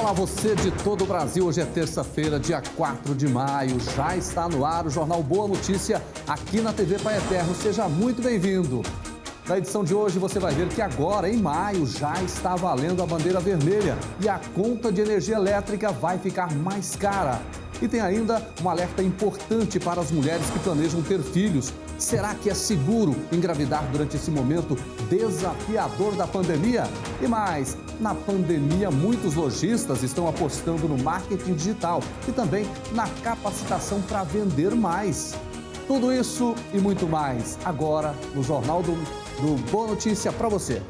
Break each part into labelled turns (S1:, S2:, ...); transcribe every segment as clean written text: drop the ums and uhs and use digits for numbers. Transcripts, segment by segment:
S1: Olá, você de todo o Brasil. Hoje é terça-feira, dia 4 de maio. Já está no ar o Jornal Boa Notícia aqui na TV Pai Eterno. Seja muito bem-vindo. Na edição de hoje você vai ver que agora, em maio, já está valendo a bandeira vermelha e a conta de energia elétrica vai ficar mais cara. E tem ainda um alerta importante para as mulheres que planejam ter filhos. Será que é seguro engravidar durante esse momento desafiador da pandemia? E mais, na pandemia, muitos lojistas estão apostando no marketing digital e também na capacitação para vender mais. Tudo isso e muito mais agora no Jornal do Boa Notícia para você.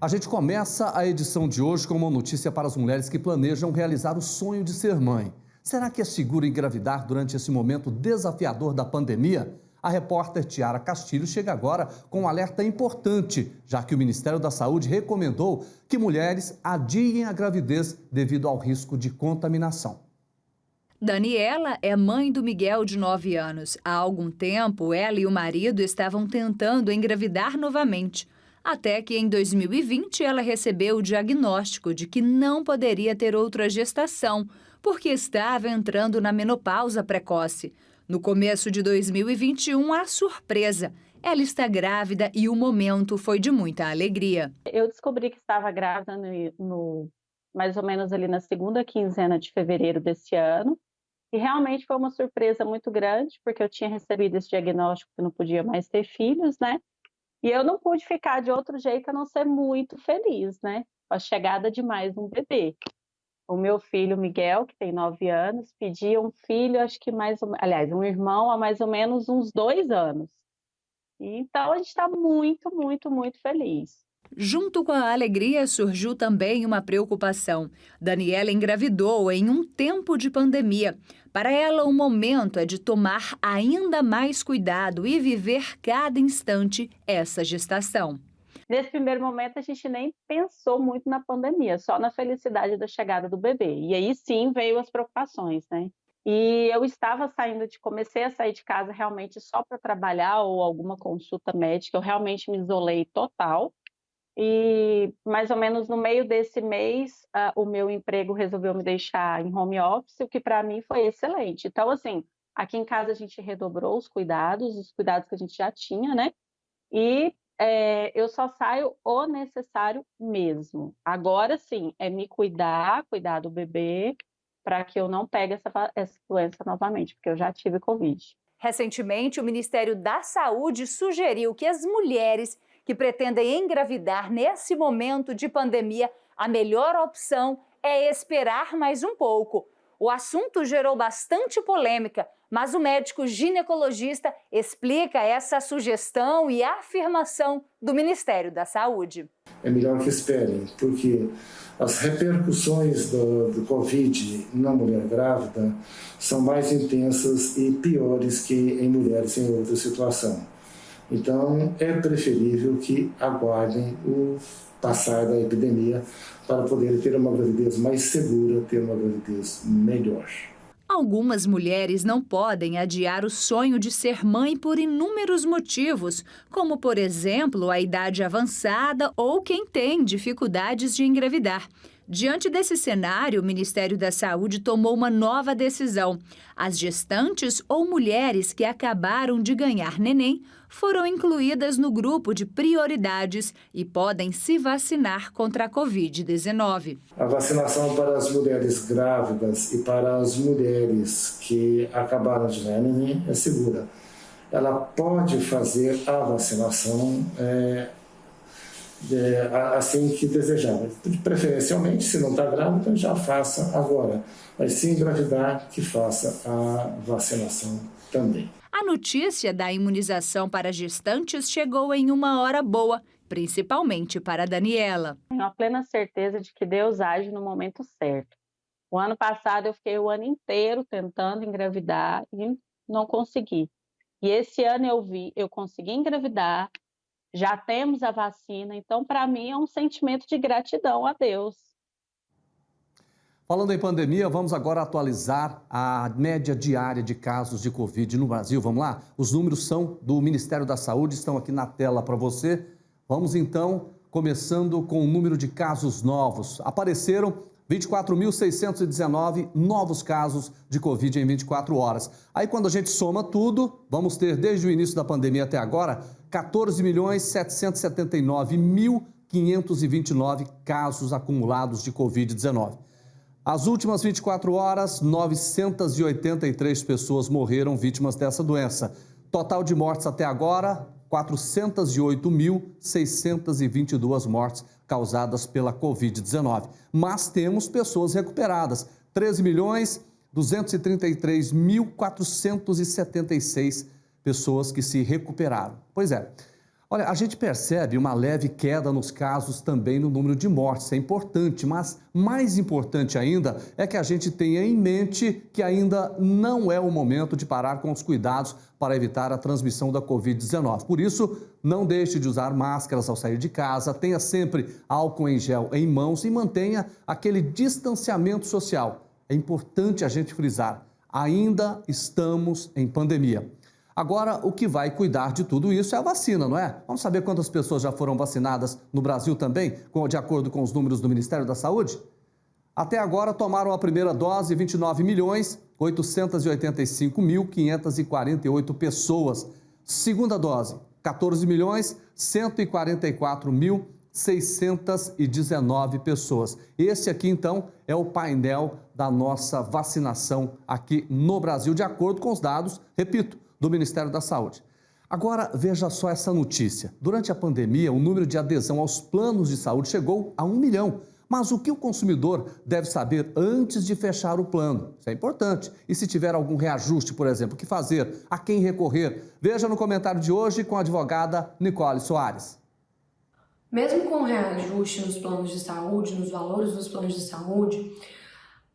S1: A gente começa a edição de hoje com uma notícia para as mulheres que planejam realizar o sonho de ser mãe. Será que é seguro engravidar durante esse momento desafiador da pandemia? A repórter Tiara Castilho chega agora com um alerta importante, já que o Ministério da Saúde recomendou que mulheres adiem a gravidez devido ao risco de contaminação.
S2: Daniela é mãe do Miguel, de 9 anos. Há algum tempo, ela e o marido estavam tentando engravidar novamente. Até que em 2020 ela recebeu o diagnóstico de que não poderia ter outra gestação, porque estava entrando na menopausa precoce. No começo de 2021, a surpresa. Ela está grávida e o momento foi de muita alegria.
S3: Eu descobri que estava grávida mais ou menos ali na segunda quinzena de fevereiro desse ano. E realmente foi uma surpresa muito grande, porque eu tinha recebido esse diagnóstico que não podia mais ter filhos, né? E eu não pude ficar de outro jeito a não ser muito feliz, né? Com a chegada de mais um bebê. O meu filho, Miguel, que tem 9 anos, pedia um filho, um irmão há mais ou menos uns 2 anos. Então, a gente está muito, muito, muito feliz.
S2: Junto com a alegria surgiu também uma preocupação. Daniela engravidou em um tempo de pandemia. Para ela, o momento é de tomar ainda mais cuidado e viver cada instante essa gestação.
S3: Nesse primeiro momento, a gente nem pensou muito na pandemia, só na felicidade da chegada do bebê. E aí sim veio as preocupações, né? E eu comecei a sair de casa realmente só para trabalhar ou alguma consulta médica. Eu realmente me isolei total. E mais ou menos no meio desse mês, o meu emprego resolveu me deixar em home office, o que para mim foi excelente. Então, assim, aqui em casa a gente redobrou os cuidados que a gente já tinha, né? E eu só saio o necessário mesmo. Agora sim, é me cuidar do bebê, para que eu não pegue essa doença novamente, porque eu já tive Covid.
S2: Recentemente, o Ministério da Saúde sugeriu que as mulheres que pretendem engravidar nesse momento de pandemia, a melhor opção é esperar mais um pouco. O assunto gerou bastante polêmica, mas o médico ginecologista explica essa sugestão e afirmação do Ministério da Saúde.
S4: É melhor que esperem, porque as repercussões do Covid na mulher grávida são mais intensas e piores que em mulheres em outra situação. Então, é preferível que aguardem o passar da epidemia para poder ter uma gravidez mais segura, ter uma gravidez melhor.
S2: Algumas mulheres não podem adiar o sonho de ser mãe por inúmeros motivos, como, por exemplo, a idade avançada ou quem tem dificuldades de engravidar. Diante desse cenário, o Ministério da Saúde tomou uma nova decisão. As gestantes ou mulheres que acabaram de ganhar neném foram incluídas no grupo de prioridades e podem se vacinar contra a Covid-19.
S4: A vacinação para as mulheres grávidas e para as mulheres que acabaram de ganhar neném é segura. Ela pode fazer a vacinação assim que desejar. Preferencialmente, se não está grávida, já faça agora. Mas se engravidar, que faça a vacinação também.
S2: A notícia da imunização para gestantes chegou em uma hora boa, principalmente para Daniela.
S3: Tenho a plena certeza de que Deus age no momento certo. O ano passado eu fiquei o ano inteiro tentando engravidar e não consegui. E esse ano eu consegui engravidar, já temos a vacina, então para mim é um sentimento de gratidão a Deus.
S1: Falando em pandemia, vamos agora atualizar a média diária de casos de Covid no Brasil. Vamos lá? Os números são do Ministério da Saúde, estão aqui na tela para você. Vamos então, começando com o número de casos novos. Apareceram 24.619 novos casos de Covid em 24 horas. Aí, quando a gente soma tudo, vamos ter, desde o início da pandemia até agora, 14.779.529 casos acumulados de Covid-19. As últimas 24 horas, 983 pessoas morreram vítimas dessa doença. Total de mortes até agora, 408.622 mortes causadas pela Covid-19. Mas temos pessoas recuperadas, 13.233.476 pessoas que se recuperaram. Pois é. Olha, a gente percebe uma leve queda nos casos também no número de mortes, é importante, mas mais importante ainda é que a gente tenha em mente que ainda não é o momento de parar com os cuidados para evitar a transmissão da Covid-19. Por isso, não deixe de usar máscaras ao sair de casa, tenha sempre álcool em gel em mãos e mantenha aquele distanciamento social. É importante a gente frisar, ainda estamos em pandemia. Agora, o que vai cuidar de tudo isso é a vacina, não é? Vamos saber quantas pessoas já foram vacinadas no Brasil também, de acordo com os números do Ministério da Saúde? Até agora, tomaram a primeira dose 29.885.548 pessoas. Segunda dose, 14.144.619 pessoas. Esse aqui, então, é o painel da nossa vacinação aqui no Brasil, de acordo com os dados, repito, do Ministério da Saúde. Agora, veja só essa notícia. Durante a pandemia, o número de adesão aos planos de saúde chegou a 1 milhão. Mas o que o consumidor deve saber antes de fechar o plano? Isso é importante. E se tiver algum reajuste, por exemplo, o que fazer? A quem recorrer? Veja no comentário de hoje com a advogada Nicole Soares.
S5: Mesmo com reajuste nos planos de saúde, nos valores dos planos de saúde,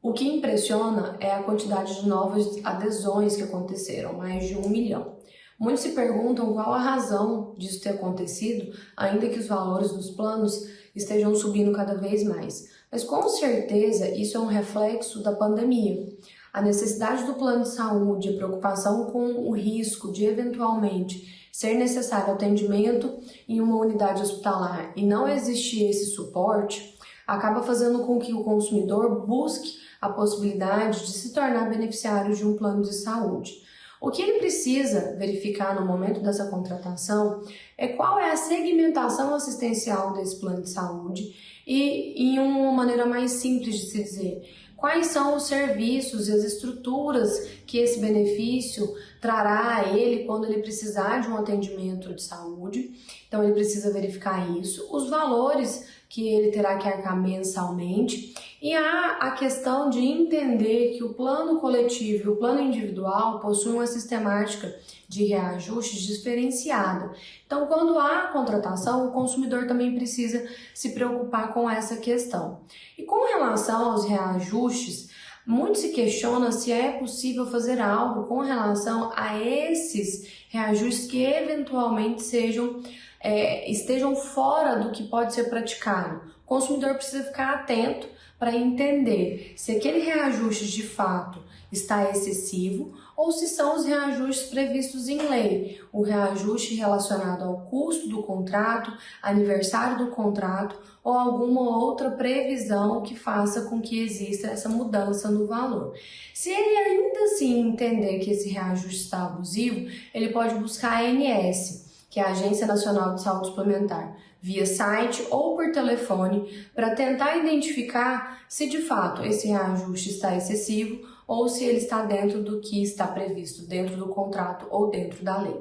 S5: o que impressiona é a quantidade de novas adesões que aconteceram, mais de 1 milhão. Muitos se perguntam qual a razão disso ter acontecido, ainda que os valores dos planos estejam subindo cada vez mais. Mas com certeza isso é um reflexo da pandemia. A necessidade do plano de saúde, a preocupação com o risco de eventualmente ser necessário atendimento em uma unidade hospitalar e não existir esse suporte, acaba fazendo com que o consumidor busque a possibilidade de se tornar beneficiário de um plano de saúde. O que ele precisa verificar no momento dessa contratação é qual é a segmentação assistencial desse plano de saúde e, em uma maneira mais simples de se dizer, quais são os serviços e as estruturas que esse benefício trará a ele quando ele precisar de um atendimento de saúde. Então, ele precisa verificar isso, os valores que ele terá que arcar mensalmente. E há a questão de entender que o plano coletivo e o plano individual possuem uma sistemática de reajustes diferenciada. Então, quando há contratação, o consumidor também precisa se preocupar com essa questão. E com relação aos reajustes, muito se questiona se é possível fazer algo com relação a esses reajustes que eventualmente estejam fora do que pode ser praticado. O consumidor precisa ficar atento para entender se aquele reajuste de fato está excessivo ou se são os reajustes previstos em lei, o reajuste relacionado ao custo do contrato, aniversário do contrato ou alguma outra previsão que faça com que exista essa mudança no valor. Se ele ainda assim entender que esse reajuste está abusivo, ele pode buscar a ANS, que é a Agência Nacional de Saúde Suplementar, via site ou por telefone, para tentar identificar se de fato esse reajuste está excessivo ou se ele está dentro do que está previsto, dentro do contrato ou dentro da lei.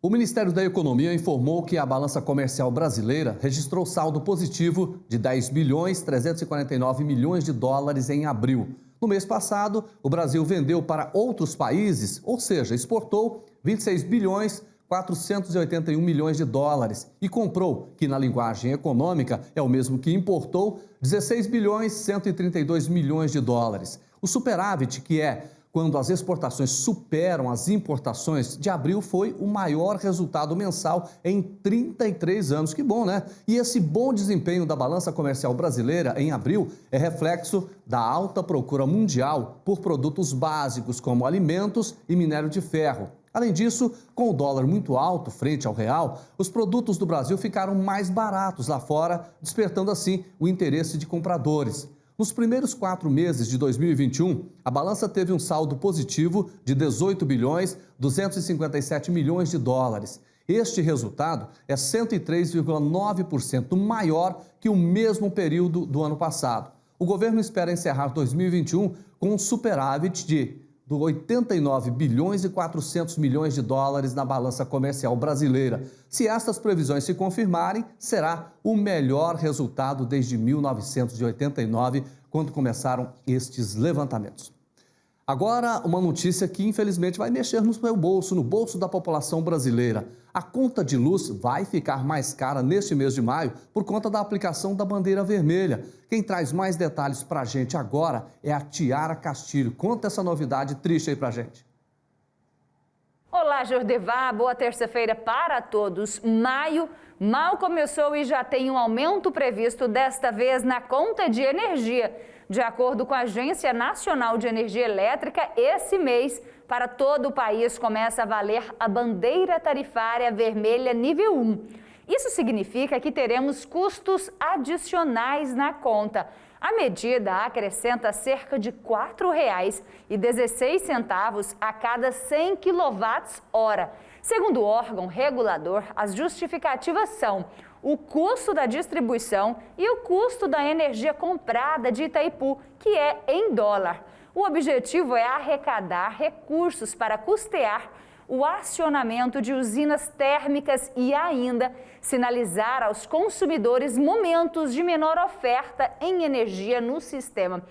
S1: O Ministério da Economia informou que a balança comercial brasileira registrou saldo positivo de 10.349 milhões de dólares em abril. No mês passado, o Brasil vendeu para outros países, ou seja, exportou 26.481 milhões de dólares e comprou, que na linguagem econômica é o mesmo que importou, 16.132 milhões de dólares. O superávit, que é quando as exportações superam as importações, de abril foi o maior resultado mensal em 33 anos. Que bom, né? E esse bom desempenho da balança comercial brasileira em abril é reflexo da alta procura mundial por produtos básicos como alimentos e minério de ferro. Além disso, com o dólar muito alto frente ao real, os produtos do Brasil ficaram mais baratos lá fora, despertando assim o interesse de compradores. Nos primeiros 4 meses de 2021, a balança teve um saldo positivo de 18 bilhões 257 milhões de dólares. Este resultado é 103,9% maior que o mesmo período do ano passado. O governo espera encerrar 2021 com um superávit de 89 bilhões e 400 milhões de dólares na balança comercial brasileira. Se estas previsões se confirmarem, será o melhor resultado desde 1989, quando começaram estes levantamentos. Agora, uma notícia que infelizmente vai mexer no seu bolso, no bolso da população brasileira. A conta de luz vai ficar mais cara neste mês de maio por conta da aplicação da bandeira vermelha. Quem traz mais detalhes para a gente agora é a Tiara Castilho. Conta essa novidade triste aí para a gente.
S6: Olá, Jordevá, boa terça-feira para todos. Maio mal começou e já tem um aumento previsto, desta vez na conta de energia. De acordo com a Agência Nacional de Energia Elétrica, esse mês, para todo o país, começa a valer a bandeira tarifária vermelha nível 1. Isso significa que teremos custos adicionais na conta. A medida acrescenta cerca de R$ 4,16 a cada 100 kWh. Segundo o órgão regulador, as justificativas são o custo da distribuição e o custo da energia comprada de Itaipu, que é em dólar. O objetivo é arrecadar recursos para custear o acionamento de usinas térmicas e ainda sinalizar aos consumidores momentos de menor oferta em energia no sistema,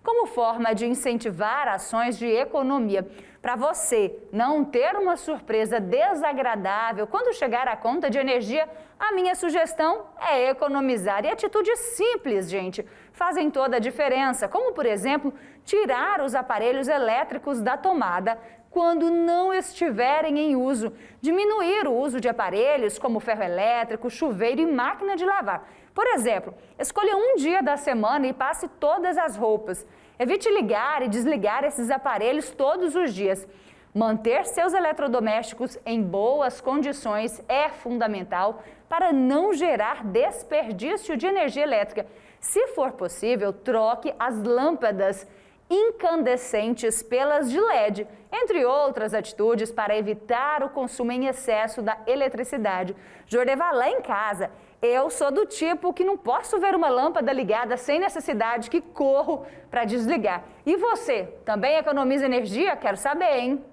S6: como forma de incentivar ações de economia. Para você não ter uma surpresa desagradável quando chegar a conta de energia, a minha sugestão é economizar. E atitudes simples, gente, fazem toda a diferença, como, por exemplo, tirar os aparelhos elétricos da tomada quando não estiverem em uso, diminuir o uso de aparelhos como ferro elétrico, chuveiro e máquina de lavar. Por exemplo, escolha um dia da semana e passe todas as roupas. Evite ligar e desligar esses aparelhos todos os dias. Manter seus eletrodomésticos em boas condições é fundamental para não gerar desperdício de energia elétrica. Se for possível, troque as lâmpadas incandescentes pelas de LED, entre outras atitudes para evitar o consumo em excesso da eletricidade. Jordevá, lá em casa, eu sou do tipo que não posso ver uma lâmpada ligada sem necessidade, que corro para desligar. E você, também economiza energia? Quero saber, hein?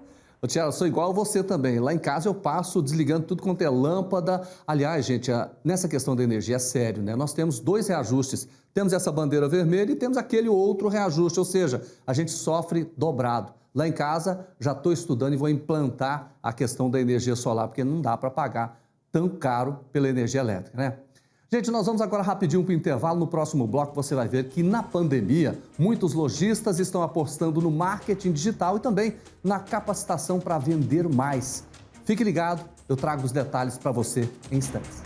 S1: Tiara, eu sou igual a você também. Lá em casa eu passo desligando tudo quanto é lâmpada. Aliás, gente, nessa questão da energia é sério, né? Nós temos 2 reajustes. Temos essa bandeira vermelha e temos aquele outro reajuste, ou seja, a gente sofre dobrado. Lá em casa já estou estudando e vou implantar a questão da energia solar, porque não dá para pagar tão caro pela energia elétrica, né? Gente, nós vamos agora rapidinho para o intervalo. No próximo bloco você vai ver que na pandemia, muitos lojistas estão apostando no marketing digital e também na capacitação para vender mais. Fique ligado, eu trago os detalhes para você em instantes.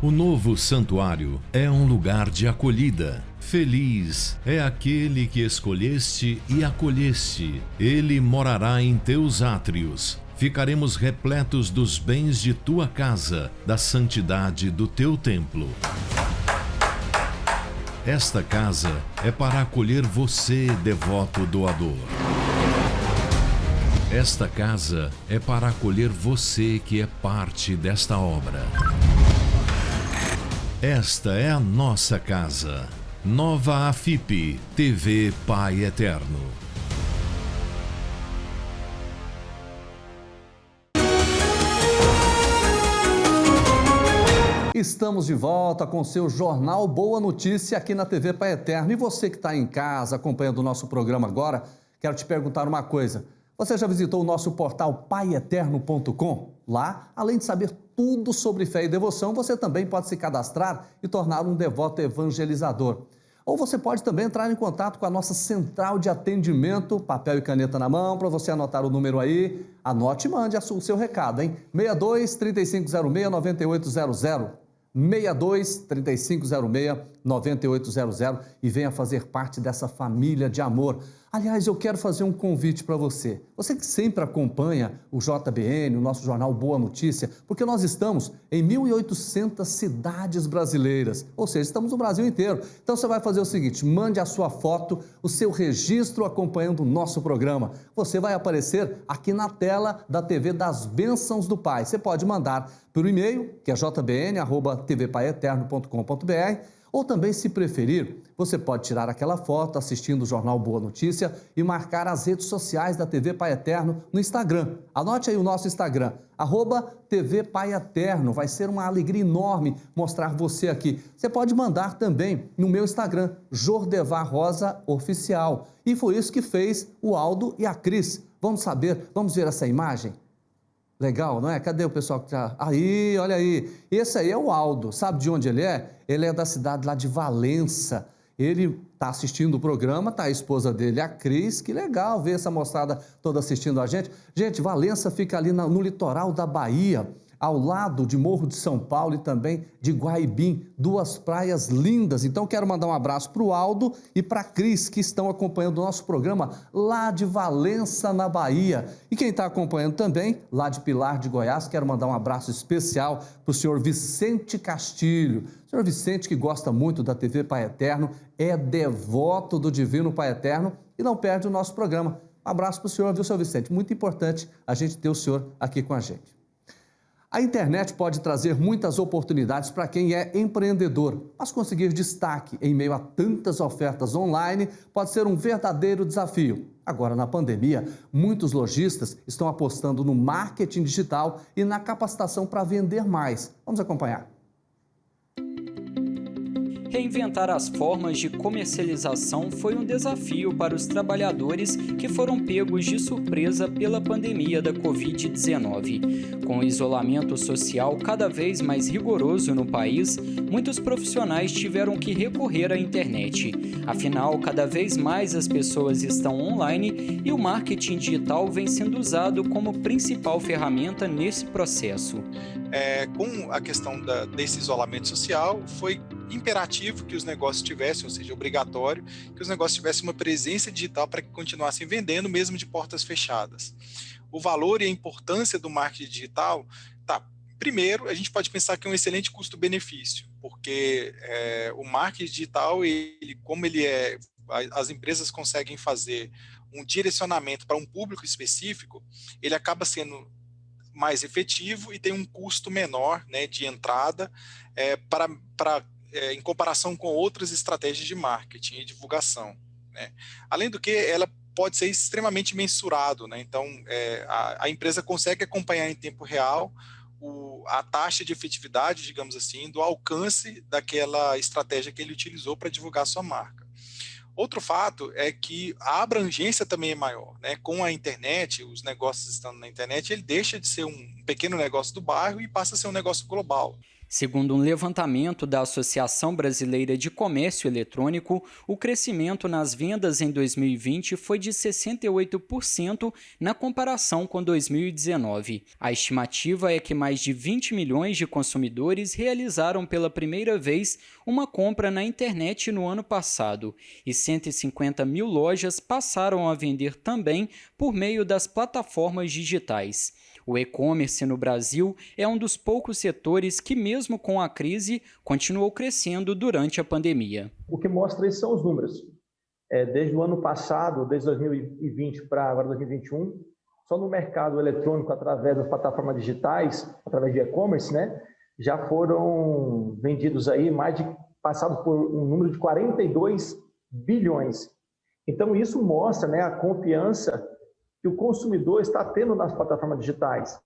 S7: O novo santuário é um lugar de acolhida. Feliz é aquele que escolheste e acolheste. Ele morará em teus átrios. Ficaremos repletos dos bens de tua casa, da santidade do teu templo. Esta casa é para acolher você, devoto doador. Esta casa é para acolher você que é parte desta obra. Esta é a nossa casa. Nova AFIP, TV Pai Eterno.
S1: Estamos de volta com o seu Jornal Boa Notícia aqui na TV Pai Eterno. E você que está em casa acompanhando o nosso programa agora, quero te perguntar uma coisa. Você já visitou o nosso portal paieterno.com? Lá, além de saber tudo sobre fé e devoção, você também pode se cadastrar e tornar um devoto evangelizador. Ou você pode também entrar em contato com a nossa central de atendimento, papel e caneta na mão, para você anotar o número aí. Anote e mande o seu recado, hein? 62 3506 9800. 62 3506 9800 e venha fazer parte dessa família de amor. Aliás, eu quero fazer um convite para você. Você que sempre acompanha o JBN, o nosso jornal Boa Notícia, porque nós estamos em 1.800 cidades brasileiras, ou seja, estamos no Brasil inteiro. Então você vai fazer o seguinte, mande a sua foto, o seu registro acompanhando o nosso programa. Você vai aparecer aqui na tela da TV das Bênçãos do Pai. Você pode mandar por e-mail, que é jbn@tvpaeterno.com.br, ou também, se preferir, você pode tirar aquela foto assistindo o Jornal Boa Notícia e marcar as redes sociais da TV Pai Eterno no Instagram. Anote aí o nosso Instagram, @TV Pai Eterno. Vai ser uma alegria enorme mostrar você aqui. Você pode mandar também no meu Instagram, Jordevar Rosa Oficial. E foi isso que fez o Aldo e a Cris. Vamos ver essa imagem? Legal, não é? Cadê o pessoal que já... Aí, olha aí. Esse aí é o Aldo. Sabe de onde ele é? Ele é da cidade lá de Valença. Ele está assistindo o programa, tá a esposa dele, a Cris. Que legal ver essa moçada toda assistindo a gente. Gente, Valença fica ali no litoral da Bahia, ao lado de Morro de São Paulo e também de Guaibim, duas praias lindas. Então quero mandar um abraço para o Aldo e para a Cris, que estão acompanhando o nosso programa lá de Valença, na Bahia. E quem está acompanhando também, lá de Pilar de Goiás, quero mandar um abraço especial para o senhor Vicente Castilho. O senhor Vicente, que gosta muito da TV Pai Eterno, é devoto do Divino Pai Eterno e não perde o nosso programa. Um abraço para o senhor, viu, senhor Vicente? Muito importante a gente ter o senhor aqui com a gente. A internet pode trazer muitas oportunidades para quem é empreendedor, mas conseguir destaque em meio a tantas ofertas online pode ser um verdadeiro desafio. Agora, na pandemia, muitos lojistas estão apostando no marketing digital e na capacitação para vender mais. Vamos acompanhar.
S8: Reinventar as formas de comercialização foi um desafio para os trabalhadores que foram pegos de surpresa pela pandemia da Covid-19. Com o isolamento social cada vez mais rigoroso no país, muitos profissionais tiveram que recorrer à internet. Afinal, cada vez mais as pessoas estão online e o marketing digital vem sendo usado como principal ferramenta nesse processo.
S9: Com a questão desse isolamento social, foi imperativo que os negócios tivessem, ou seja, obrigatório, que os negócios tivessem uma presença digital para que continuassem vendendo, mesmo de portas fechadas. O valor e a importância do marketing digital, primeiro, a gente pode pensar que é um excelente custo-benefício, porque o marketing digital, as empresas conseguem fazer um direcionamento para um público específico, ele acaba sendo mais efetivo e tem um custo menor, né, de entrada em comparação com outras estratégias de marketing e divulgação, né? Além do que, ela pode ser extremamente mensurado, né? Então, a empresa consegue acompanhar em tempo real a taxa de efetividade, digamos assim, do alcance daquela estratégia que ele utilizou para divulgar sua marca. Outro fato é que a abrangência também é maior, né? Com a internet, os negócios estando na internet, ele deixa de ser um pequeno negócio do bairro e passa a ser um negócio global.
S8: Segundo um levantamento da Associação Brasileira de Comércio Eletrônico, o crescimento nas vendas em 2020 foi de 68% na comparação com 2019. A estimativa é que mais de 20 milhões de consumidores realizaram pela primeira vez uma compra na internet no ano passado, e 150 mil lojas passaram a vender também por meio das plataformas digitais. O e-commerce no Brasil é um dos poucos setores que, mesmo com a crise, continuou crescendo durante a pandemia.
S10: O que mostra isso são os números. Desde o ano passado, desde 2020 para agora 2021, só no mercado eletrônico, através das plataformas digitais, através de e-commerce, né, já foram vendidos aí passados por um número de 42 bilhões. Então isso mostra, né, a confiança que o consumidor está tendo nas plataformas digitais.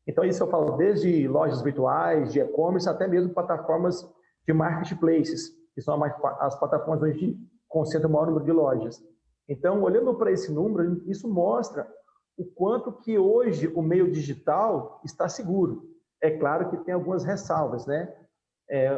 S10: Então, isso eu falo desde lojas virtuais, de e-commerce, até mesmo plataformas de marketplaces, que são as plataformas onde a gente concentra o maior número de lojas. Então, olhando para esse número, isso mostra o quanto que hoje o meio digital está seguro. É claro que tem algumas ressalvas, né?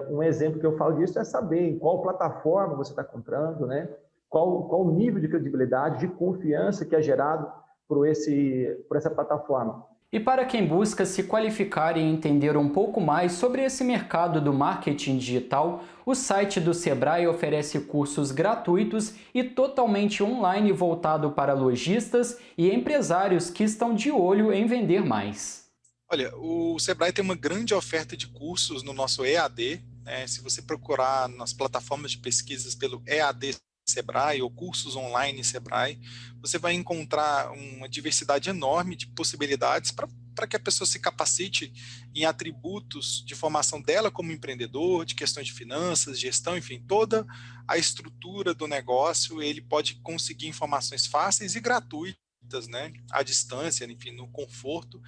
S10: Um exemplo que eu falo disso é saber em qual plataforma você está comprando, né? Qual o nível de credibilidade, de confiança que é gerado por essa plataforma.
S8: E para quem busca se qualificar e entender um pouco mais sobre esse mercado do marketing digital, o site do Sebrae oferece cursos gratuitos e totalmente online voltado para lojistas e empresários que estão de olho em vender mais.
S9: Olha, o Sebrae tem uma grande oferta de cursos no nosso EAD, né? Se você procurar nas plataformas de pesquisas pelo EAD Sebrae ou cursos online Sebrae, você vai encontrar uma diversidade enorme de possibilidades para que a pessoa se capacite em atributos de formação dela como empreendedor, de questões de finanças, gestão, enfim, toda a estrutura do negócio. Ele pode conseguir informações fáceis e gratuitas, né, à distância, enfim, no conforto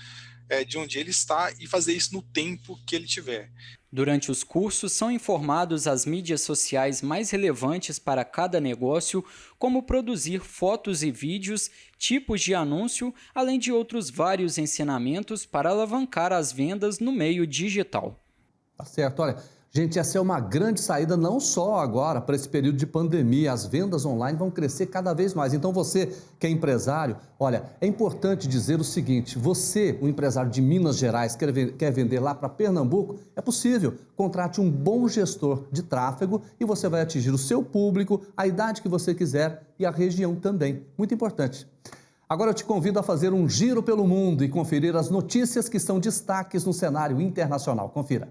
S9: de onde ele está, e fazer isso no tempo que ele tiver.
S8: Durante os cursos, são informados as mídias sociais mais relevantes para cada negócio, como produzir fotos e vídeos, tipos de anúncio, além de outros vários ensinamentos para alavancar as vendas no meio digital.
S1: Tá certo, olha, gente, essa é uma grande saída não só agora para esse período de pandemia. As vendas online vão crescer cada vez mais. Então você que é empresário, olha, é importante dizer o seguinte: você, o empresário de Minas Gerais, quer vender lá para Pernambuco? É possível. Contrate um bom gestor de tráfego e você vai atingir o seu público, a idade que você quiser e a região também. Muito importante. Agora eu te convido a fazer um giro pelo mundo e conferir as notícias que são destaques no cenário internacional. Confira.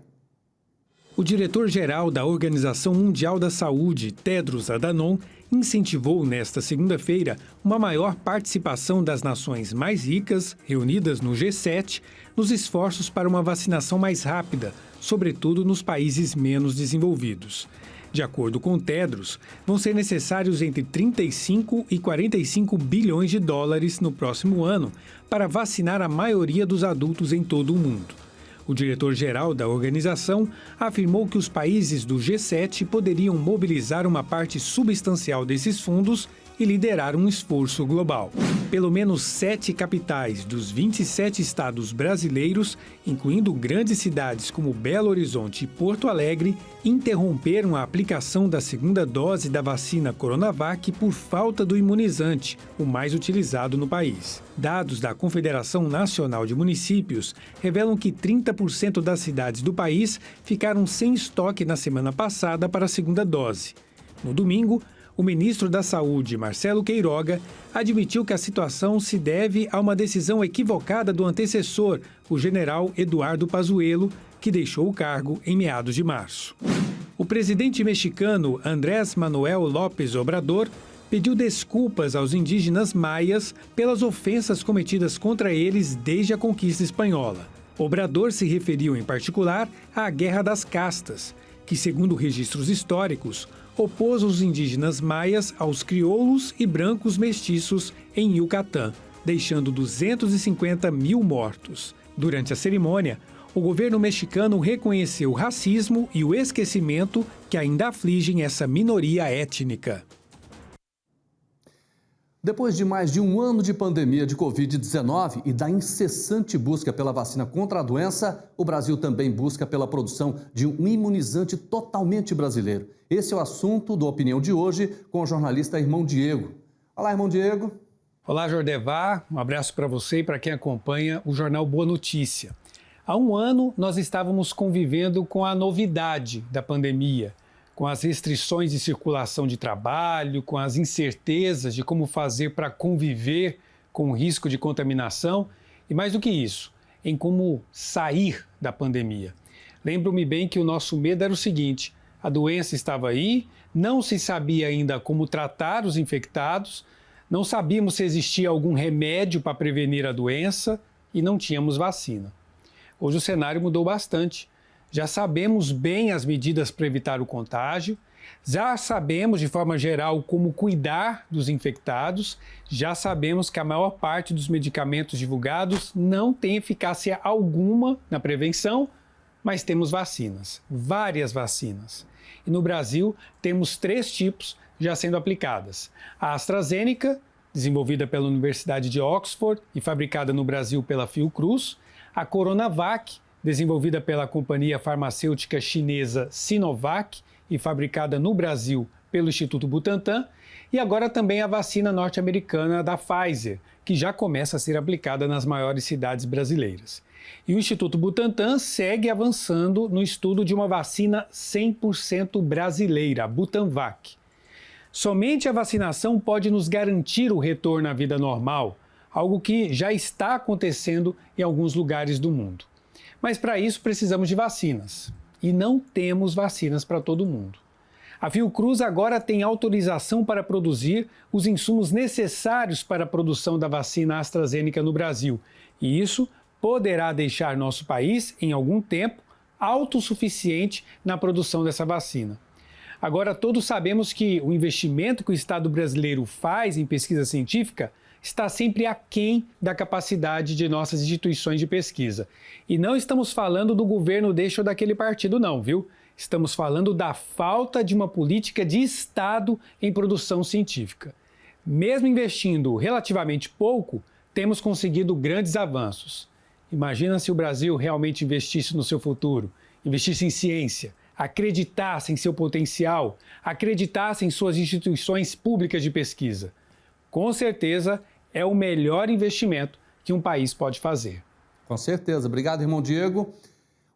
S11: O diretor-geral da Organização Mundial da Saúde, Tedros Adhanom, incentivou nesta segunda-feira uma maior participação das nações mais ricas, reunidas no G7, nos esforços para uma vacinação mais rápida, sobretudo nos países menos desenvolvidos. De acordo com Tedros, vão ser necessários entre 35 e 45 bilhões de dólares no próximo ano para vacinar a maioria dos adultos em todo o mundo. O diretor-geral da organização afirmou que os países do G7 poderiam mobilizar uma parte substancial desses fundos e liderar um esforço global. Pelo menos 7 capitais dos 27 estados brasileiros, incluindo grandes cidades como Belo Horizonte e Porto Alegre, interromperam a aplicação da segunda dose da vacina Coronavac por falta do imunizante, o mais utilizado no país. Dados da Confederação Nacional de Municípios revelam que 30% das cidades do país ficaram sem estoque na semana passada para a segunda dose. No domingo, o ministro da Saúde, Marcelo Queiroga, admitiu que a situação se deve a uma decisão equivocada do antecessor, o general Eduardo Pazuello, que deixou o cargo em meados de março. O presidente mexicano Andrés Manuel López Obrador pediu desculpas aos indígenas maias pelas ofensas cometidas contra eles desde a conquista espanhola. Obrador se referiu em particular à Guerra das Castas, que, segundo registros históricos, opôs os indígenas maias aos crioulos e brancos mestiços em Yucatán, deixando 250 mil mortos. Durante a cerimônia, o governo mexicano reconheceu o racismo e o esquecimento que ainda afligem essa minoria étnica.
S1: Depois de mais de um ano de pandemia de Covid-19 e da incessante busca pela vacina contra a doença, o Brasil também busca pela produção de um imunizante totalmente brasileiro. Esse é o assunto do Opinião de hoje com o jornalista Irmão Diego. Olá, Irmão Diego.
S11: Olá, Jordevar. Um abraço para você e para quem acompanha o jornal Boa Notícia. Há um ano, nós estávamos convivendo com a novidade da pandemia, com as restrições de circulação de trabalho, com as incertezas de como fazer para conviver com o risco de contaminação e, mais do que isso, em como sair da pandemia. Lembro-me bem que o nosso medo era o seguinte: a doença estava aí, não se sabia ainda como tratar os infectados, não sabíamos se existia algum remédio para prevenir a doença e não tínhamos vacina. Hoje o cenário mudou bastante. Já sabemos bem as medidas para evitar o contágio, já sabemos de forma geral como cuidar dos infectados, já sabemos que a maior parte dos medicamentos divulgados não tem eficácia alguma na prevenção, mas temos vacinas, várias vacinas. E no Brasil temos 3 tipos já sendo aplicadas. A AstraZeneca, desenvolvida pela Universidade de Oxford e fabricada no Brasil pela Fiocruz, a Coronavac, desenvolvida pela companhia farmacêutica chinesa Sinovac e fabricada no Brasil pelo Instituto Butantan, e agora também a vacina norte-americana da Pfizer, que já começa a ser aplicada nas maiores cidades brasileiras. E o Instituto Butantan segue avançando no estudo de uma vacina 100% brasileira, a Butanvac. Somente a vacinação pode nos garantir o retorno à vida normal, algo que já está acontecendo em alguns lugares do mundo. Mas para isso precisamos de vacinas, e não temos vacinas para todo mundo. A Fiocruz agora tem autorização para produzir os insumos necessários para a produção da vacina AstraZeneca no Brasil, e isso poderá deixar nosso país, em algum tempo, autossuficiente na produção dessa vacina. Agora, todos sabemos que o investimento que o Estado brasileiro faz em pesquisa científica está sempre aquém da capacidade de nossas instituições de pesquisa. E não estamos falando do governo deste ou daquele partido, não, viu? Estamos falando da falta de uma política de Estado em produção científica. Mesmo investindo relativamente pouco, temos conseguido grandes avanços. Imagina se o Brasil realmente investisse no seu futuro, investisse em ciência, acreditasse em seu potencial, acreditasse em suas instituições públicas de pesquisa. Com certeza, é o melhor investimento que um país pode fazer.
S1: Com certeza. Obrigado, irmão Diego.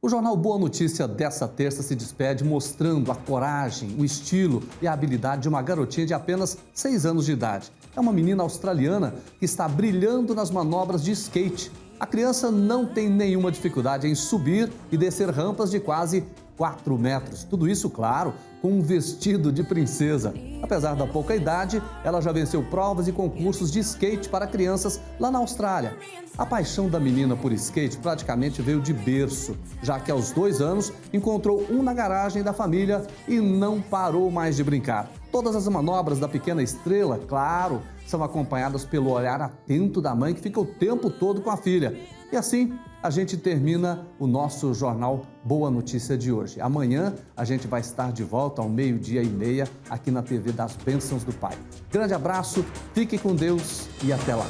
S1: O jornal Boa Notícia dessa terça se despede mostrando a coragem, o estilo e a habilidade de uma garotinha de apenas 6 anos de idade. É uma menina australiana que está brilhando nas manobras de skate. A criança não tem nenhuma dificuldade em subir e descer rampas de quase 4 metros. Tudo isso, claro, com um vestido de princesa. Apesar da pouca idade, ela já venceu provas e concursos de skate para crianças lá na Austrália. A paixão da menina por skate praticamente veio de berço, já que aos 2 anos encontrou um na garagem da família e não parou mais de brincar. Todas as manobras da pequena estrela, claro, são acompanhadas pelo olhar atento da mãe que fica o tempo todo com a filha. E assim, a gente termina o nosso jornal Boa Notícia de hoje. Amanhã a gente vai estar de volta ao 12:30 aqui na TV das Bênçãos do Pai. Grande abraço, fique com Deus e até lá.